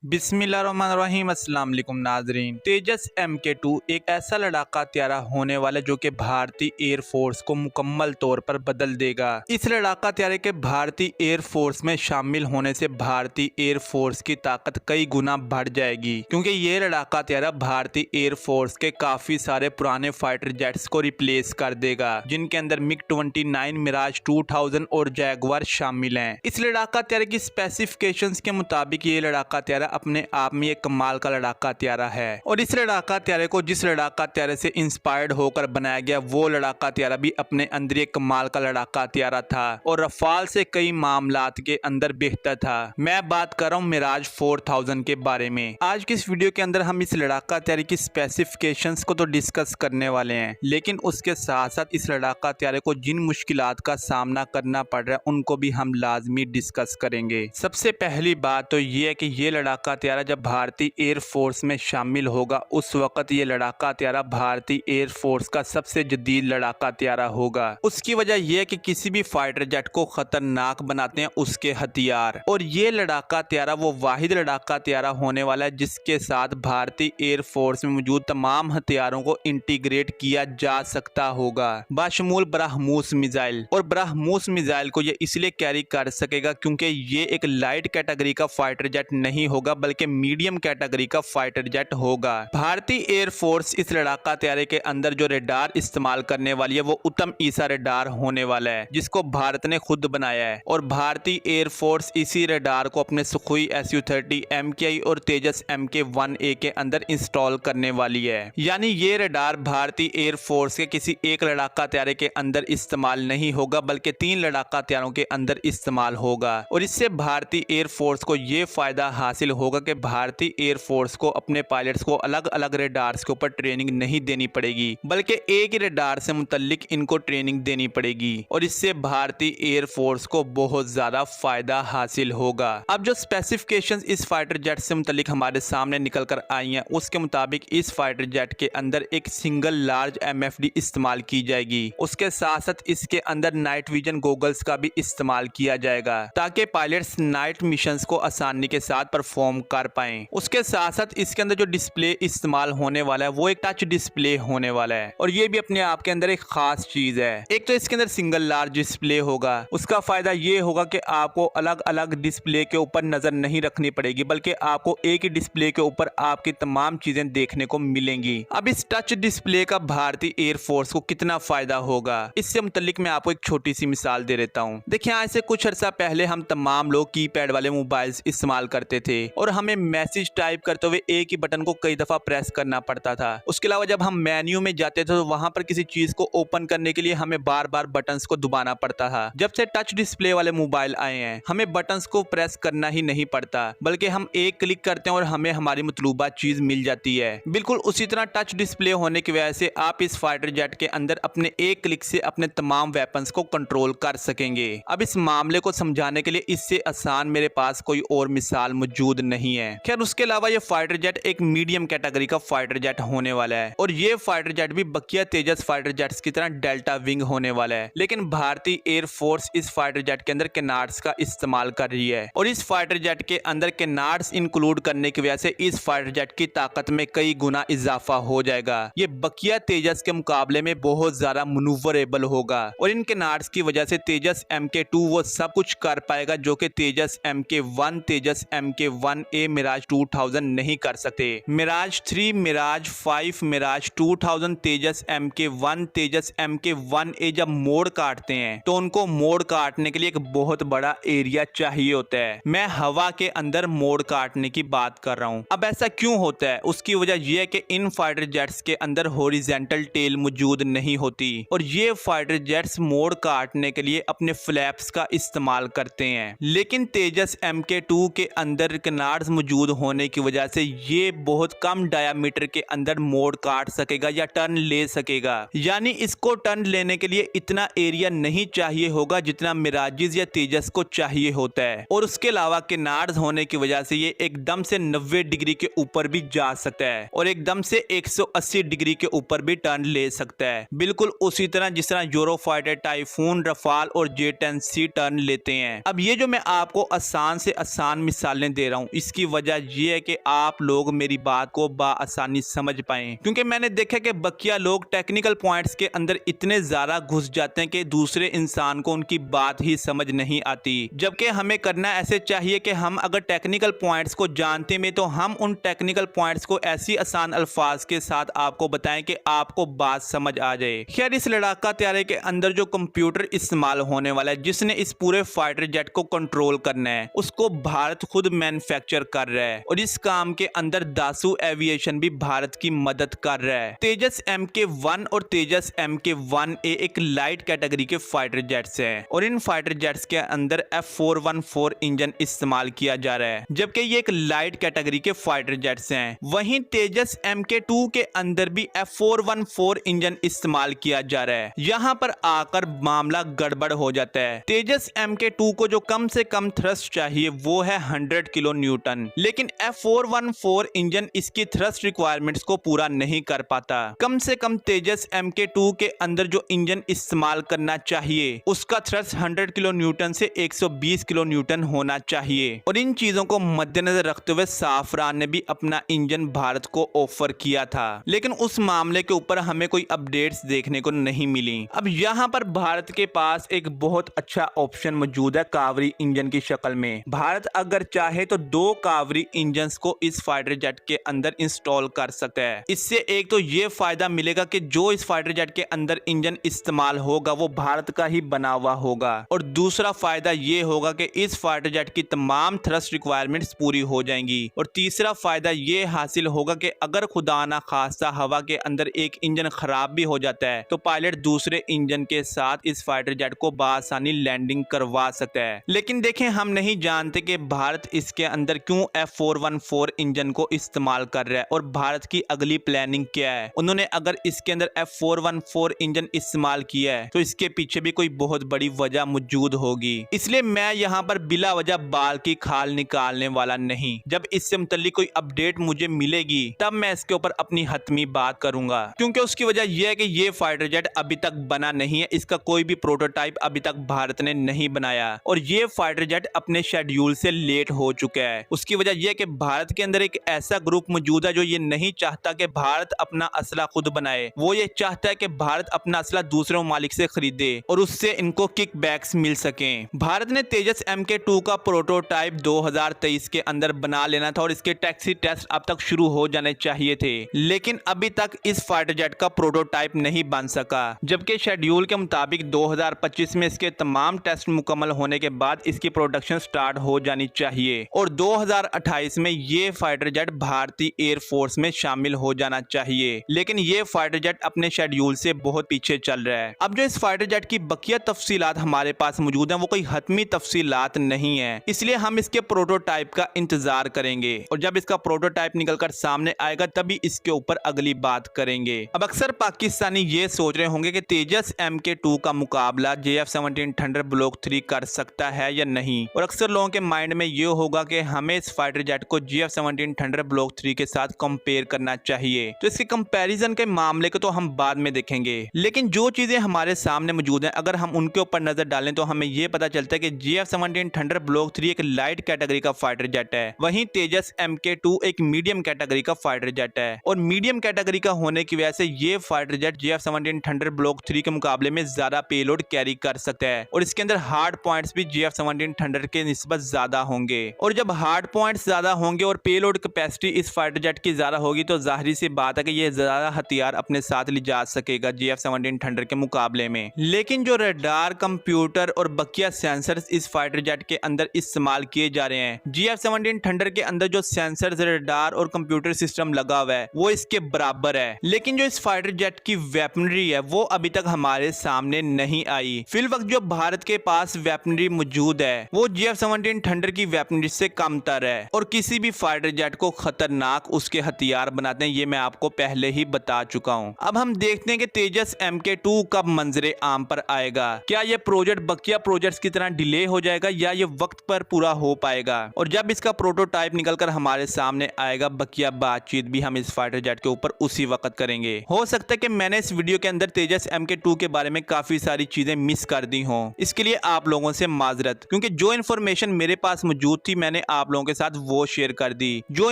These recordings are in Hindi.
बिस्मिल्लाहिर्रहमानिर्रहीम। अस्सलाम वालेकुम नाजरीन। तेजस MK2 एक ऐसा लड़ाका हथियार होने वाला जो कि भारतीय एयरफोर्स को मुकम्मल तौर पर बदल देगा। इस लड़ाका हथियार के भारतीय एयरफोर्स में शामिल होने से भारतीय एयरफोर्स की ताकत कई गुना बढ़ जाएगी, क्योंकि ये लड़ाका हथियार भारतीय एयरफोर्स के काफी सारे पुराने फाइटर जेट्स को रिप्लेस कर देगा, जिनके अंदर MiG-29, मिराज 2000 और जैगवार शामिल हैं। इस लड़ाका हथियार की स्पेसिफिकेशंस के मुताबिक ये लड़ाका हथियार अपने आप में एक कमाल का लड़ाका हथियार है, और इस लड़ाका हथियार को जिस लड़ाका हथियार से इंस्पायर्ड होकर बनाया गया वो लड़ाका हथियार भी अपने अंदर एक कमाल का लड़ाका हथियार था और रफाल से कई मामलात के अंदर बेहतर था। मैं बात कर रहा हूँ मिराज 4000 के बारे में। आज की इस वीडियो के अंदर हम इस लड़ाका हथियार की स्पेसिफिकेशंस को तो डिस्कस करने वाले हैं, लेकिन उसके साथ साथ इस लड़ाका हथियार को जिन मुश्किलात का सामना करना पड़ रहा है उनको भी हम लाजमी डिस्कस करेंगे। सबसे पहली बात तो ये है कि ये लड़ाका हथियार जब भारतीय एयरफोर्स में शामिल होगा उस वक्त ये लड़ाका हथियार भारतीय एयरफोर्स का सबसे जदीद लड़ाका हथियार होगा। उसकी वजह यह है कि किसी भी फाइटर जेट को खतरनाक बनाते हैं उसके हथियार, और ये लड़ाका हथियार वो वाहिद लड़ाका हथियार होने वाला है जिसके साथ भारतीय एयरफोर्स में मौजूद तमाम हथियारों को इंटीग्रेट किया जा सकता होगा, बाशमूल ब्रह्मोस मिसाइल। और ब्रह्मोस मिसाइल को ये इसलिए कैरी कर सकेगा क्योंकि ये एक लाइट कैटेगरी का फाइटर जेट नहीं होगा बल्कि मीडियम कैटेगरी का फाइटर जेट होगा। भारतीय एयरफोर्स इस लड़ाका हथियार के अंदर जो रेडार इस्तेमाल करने वाली है वो उत्तम ईसा रेडार होने वाला है, जिसको भारत ने खुद बनाया है, और भारतीय एयरफोर्स इसी रेडार को अपने सुखोई Su-30 MKI और तेजस MK-1A के अंदर इंस्टॉल करने वाली है। यानी ये रेडार भारतीय एयरफोर्स के किसी एक लड़ाका हथियार के अंदर इस्तेमाल नहीं होगा बल्कि 3 लड़ाका हथियारों के अंदर इस्तेमाल होगा, और इससे भारतीय एयरफोर्स को ये फायदा हासिल होगा कि भारतीय एयरफोर्स को अपने पायलट्स को अलग अलग रेडार्स के ऊपर ट्रेनिंग नहीं देनी पड़ेगी बल्कि एक ही रेडार से मुतल्लिक इनको ट्रेनिंग देनी पड़ेगी, और इससे भारतीय एयरफोर्स को बहुत ज्यादा फायदा हासिल होगा। अब जो स्पेसिफिकेशंस इस फाइटर जेट से मुतल्लिक हमारे सामने निकल कर आई हैं उसके मुताबिक इस फाइटर जेट के अंदर एक सिंगल लार्ज MFD इस्तेमाल की जाएगी। उसके साथ साथ इसके अंदर नाइट विजन गॉगल्स का भी इस्तेमाल किया जाएगा ताकि पायलट्स नाइट मिशंस को आसानी के साथ परफॉर्म कर पाएं। उसके साथ साथ इसके अंदर जो डिस्प्ले इस्तेमाल होने वाला है वो एक टच डिस्प्ले होने वाला है, और ये भी अपने आप के अंदर एक खास चीज है। एक तो इसके अंदर सिंगल लार्ज डिस्प्ले होगा, उसका फायदा ये होगा कि आपको अलग अलग डिस्प्ले के ऊपर नजर नहीं रखनी पड़ेगी बल्कि आपको एक ही डिस्प्ले के ऊपर आपकी तमाम चीजें देखने को मिलेंगी। अब इस टच डिस्प्ले का भारतीय एयरफोर्स को कितना फायदा होगा इससे मुतल्लिक मैं आपको एक छोटी सी मिसाल दे देता हूँ। देखिए, आज से कुछ अर्सा पहले हम तमाम लोग कीपैड वाले मोबाइल इस्तेमाल करते थे और हमें मैसेज टाइप करते हुए एक ही बटन को कई दफा प्रेस करना पड़ता था। उसके अलावा जब हम मेन्यू में जाते थे तो वहां पर किसी चीज को ओपन करने के लिए हमें बार बार बटन्स को दबाना पड़ता था। जब से टच डिस्प्ले वाले मोबाइल आए हैं हमें बटन्स को प्रेस करना ही नहीं पड़ता बल्कि हम एक क्लिक करते हैं और हमें हमारी मतलूबा चीज मिल जाती है। बिल्कुल उसी तरह टच डिस्प्ले होने की वजह से आप इस फाइटर जेट के अंदर अपने एक क्लिक से अपने तमाम वेपन्स को कंट्रोल कर सकेंगे। अब इस मामले को समझाने के लिए इससे आसान मेरे पास कोई और मिसाल मौजूद नहीं है। खैर, उसके अलावा ये फाइटर जेट एक मीडियम कैटेगरी का फाइटर जेट होने वाला है, और ये फाइटर जेट भी बकिया तेजस फाइटर जेट्स की तरह डेल्टा विंग होने वाला है, लेकिन भारतीय एयरफोर्स इस फाइटर जेट के अंदर केनार्ड्स का इस्तेमाल कर रही है, और इस फाइटर जेट के अंदर केनार्ड्स इंक्लूड करने की वजह से इस फाइटर जेट की ताकत में कई गुना इजाफा हो जाएगा। ये बकिया तेजस के मुकाबले में बहुत ज्यादा मनूवरेबल होगा, और इन केनार्ड्स की वजह से तेजस MK2 वो सब कुछ कर पाएगा जो कि तेजस MK1, तेजस MK-1A, मिराज 2000 नहीं कर सकते। मिराज 3, मिराज 5, मिराज 2000, तेजस MK1, तेजस MK-1A जब मोड़ काटते हैं तो उनको मोड़ काटने के लिए एक बहुत बड़ा एरिया चाहिए होता है। मैं हवा के अंदर मोड़ काटने की बात कर रहा हूँ। अब ऐसा क्यों होता है? उसकी वजह यह है कि इन फाइटर जेट्स के अंदर हॉरिजॉन्टल टेल मौजूद नहीं होती, और ये फाइटर जेट्स मोड़ काटने के लिए अपने फ्लैप्स का इस्तेमाल करते हैं, लेकिन तेजस MK2 के अंदर केनार्ड्स मौजूद होने की वजह से ये बहुत कम डायामीटर के अंदर मोड़ काट सकेगा या टर्न ले सकेगा। यानी इसको टर्न लेने के लिए इतना एरिया नहीं चाहिए होगा जितना मिराजिस या तेजस को चाहिए होता है, और उसके अलावा केनार्ड्स होने की वजह से ये एकदम से 90 डिग्री के ऊपर भी जा सकता है और एकदम से 180 डिग्री के ऊपर भी टर्न ले सकता है, बिल्कुल उसी तरह जिस तरह यूरोफाइटर, टाइफून, रफाल और J-10C टर्न लेते हैं। अब ये जो मैं आपको आसान से आसान मिसालें दे रहा हूँ इसकी वजह यह है कि आप लोग मेरी बात को आसानी समझ पाएं, क्योंकि मैंने देखा कि बकिया लोग टेक्निकल पॉइंट्स के अंदर इतने ज्यादा घुस जाते हैं कि दूसरे इंसान को उनकी बात ही समझ नहीं आती। जबकि हमें करना ऐसे चाहिए कि हम अगर टेक्निकल पॉइंट्स को जानते में तो हम उन टेक्निकल पॉइंट्स को ऐसी आसान अल्फाज के साथ आपको बताएं कि आपको बात समझ आ जाए। खैर, इस लड़ाका त्यारे के अंदर जो कंप्यूटर इस्तेमाल होने वाला है जिसने इस पूरे फाइटर जेट को कंट्रोल करना है, उसको भारत खुद मैन्युफैक्चर कर रहा है और इस काम के अंदर दासू एविएशन भी भारत की मदद कर रहा है। तेजस MK1 और तेजस MK1A एक लाइट कैटेगरी के फाइटर जेट्स हैं और इन फाइटर जेट्स के अंदर F414 इंजन इस्तेमाल किया जा रहा है, जबकि ये एक लाइट कैटेगरी के फाइटर जेट्स हैं। वहीं तेजस MK2 के अंदर भी F414 इंजन इस्तेमाल किया जा रहा है। यहाँ पर आकर मामला गड़बड़ हो जाता है। तेजस MK2 को जो कम से कम थ्रस्ट चाहिए वो है 100 किलो न्यूटन, लेकिन F414 इंजन इसकी थ्रस्ट रिक्वायरमेंट्स को पूरा नहीं कर पाता। कम से कम तेजस MK2 के अंदर जो इंजन इस्तेमाल करना चाहिए उसका थ्रस्ट 100 किलो न्यूटन से 120 किलो न्यूटन होना चाहिए और इन चीजों को मद्देनजर रखते हुए साफरान ने भी अपना इंजन भारत को ऑफर किया था, लेकिन उस मामले के ऊपर हमें कोई अपडेट्स देखने को नहीं मिली। अब यहाँ पर भारत के पास एक बहुत अच्छा ऑप्शन मौजूद है कावरी इंजन की शक्ल में। भारत अगर चाहे तो 2 कावरी इंजन को इस फाइटर जेट के अंदर इंस्टॉल कर सकता है। इससे एक तो ये फायदा मिलेगा कि जो इस फाइटर जेट के अंदर इंजन इस्तेमाल होगा वो भारत का ही बना हुआ होगा और दूसरा फायदा ये होगा कि इस फाइटर जेट की तमाम थ्रस्ट रिक्वायरमेंट्स पूरी हो जाएंगी और तीसरा फायदा ये हासिल होगा कि अगर खुदा ना खास्ता हवा के अंदर एक इंजन खराब भी हो जाता है तो पायलट दूसरे इंजन के साथ इस फाइटर जेट को बआसानी लैंडिंग करवा सकता है। लेकिन देखें, हम नहीं जानते कि भारत इसके अंदर क्यों F414 इंजन को इस्तेमाल कर रहा है और भारत की अगली प्लानिंग क्या है। उन्होंने अगर इसके अंदर F414 इंजन इस्तेमाल किया है तो इसके पीछे भी कोई बहुत बड़ी वजह मौजूद होगी। इसलिए मैं यहाँ पर बिला वजह बाल की खाल निकालने वाला नहीं। जब इससे मुतल्लिक कोई अपडेट मुझे मिलेगी तब मैं इसके ऊपर अपनी हतमी बात करूंगा, क्योंकि उसकी वजह यह है कि ये फाइटर जेट अभी तक बना नहीं है, इसका कोई भी प्रोटोटाइप अभी तक भारत ने नहीं बनाया और ये फाइटर जेट अपने शेड्यूल से लेट हो चुका है। उसकी वजह यह है कि भारत के अंदर एक ऐसा ग्रुप मौजूद है जो ये नहीं चाहता कि भारत अपना असला खुद बनाए। वो ये चाहता है कि भारत अपना असला दूसरे ममालिक से खरीदे और उससे इनको किक बैक्स मिल सकें। भारत ने तेजस MK2 का प्रोटोटाइप 2023 के अंदर बना लेना था और इसके टैक्सी टेस्ट अब तक शुरू हो जाने चाहिए थे, लेकिन अभी तक इस फाइटर जेट का प्रोटोटाइप नहीं बन सका, जबकि शेड्यूल के मुताबिक 2025 में इसके तमाम टेस्ट मुकम्मल होने के बाद इसकी प्रोडक्शन स्टार्ट हो जानी चाहिए और 2028 में ये फाइटर जेट भारतीय एयरफोर्स में शामिल हो जाना चाहिए। लेकिन ये फाइटर जेट अपने शेड्यूल से बहुत पीछे चल रहा है। अब जो इस फाइटर जेट की बकिया तफसीलात हमारे पास मौजूद हैं वो कोई हतमी तफसीलात नहीं है, इसलिए हम इसके प्रोटोटाइप का इंतजार करेंगे और जब इसका प्रोटोटाइप निकलकर सामने आएगा तभी इसके ऊपर अगली बात करेंगे। अब अक्सर पाकिस्तानी ये सोच रहे होंगे कि तेजस MK2 का मुकाबला JF-17 थंडर ब्लॉक 3 कर सकता है या नहीं, और अक्सर लोगों के माइंड में ये होगा कि हमें इस फाइटर जेट को JF-17 थंडर ब्लॉक 3 के साथ कंपेयर करना चाहिए। तो इसके कंपैरिजन के मामले को तो हम बाद में देखेंगे, लेकिन जो चीजें हमारे सामने मौजूद हैं अगर हम उनके ऊपर नजर डालें तो हमें यह पता चलता है कि JF-17 थंडर ब्लॉक 3 एक लाइट कैटेगरी का फाइटर जेट है, वहीं तेजस MK2 एक मीडियम कैटेगरी का फाइटर जेट है और मीडियम कैटेगरी का होने की वजह से ये fighter jet JF-17 thunder block 3 के मुकाबले में ज्यादा पेलोड कैरी कर सकता है और इसके अंदर हार्ड पॉइंट्स भी JF-17 थंडर के निस्बत ज्यादा होंगे और जब हार्ड पॉइंट्स ज्यादा होंगे और पेलोड कैपेसिटी इस फाइटर जेट की ज्यादा होगी तो जाहिर सी बात है कि ये ज्यादा हथियार अपने साथ ले जा सकेगा JF-17 थंडर के मुकाबले में। लेकिन जो रडार, कंप्यूटर और बकिया सेंसर्स इस फाइटर जेट के अंदर इस्तेमाल किए जा रहे हैं, JF-17 थंडर के अंदर जो सेंसर्स, रडार और कंप्यूटर सिस्टम लगा हुआ है वो इसके बराबर है, लेकिन जो इस फाइटर जेट की वेपनरी है वो अभी तक हमारे सामने नहीं आई। फिल वक्त जो भारत के पास वेपनरी मौजूद है वो JF-17 थंडर की वेपनरी से कमतर है और किसी भी फाइटर जेट को खतरनाक उसके हथियार बनाते हैं, ये मैं आपको पहले ही बता चुका हूं। अब हम देखते हैं कि तेजस MK2 कब मंजरे आम पर आएगा। क्या यह प्रोजेक्ट बकिया प्रोजेक्ट्स की तरह डिले हो जाएगा या ये वक्त पर पूरा हो पाएगा, और जब इसका प्रोटोटाइप निकलकर हमारे सामने आएगा बकिया बातचीत भी हम इस फाइटर जेट के ऊपर उसी वक्त करेंगे। हो सकता है कि मैंने इस वीडियो के अंदर तेजस MK2 के बारे में काफी सारी चीजें मिस कर दी हों, इसके लिए आप लोगों से माजरत, क्योंकि जो इन्फॉर्मेशन मेरे पास मौजूद थी मैंने आप लोगों के साथ वो शेयर कर दी। जो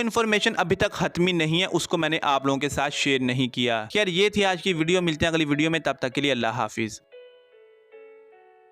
इन्फॉर्मेशन अभी तक खत्मी नहीं है उसको मैंने आप लोगों के साथ शेयर नहीं किया। खैर ये थी आज की वीडियो, मिलते हैं अगली वीडियो में, तब तक के लिए अल्लाह हाफिज।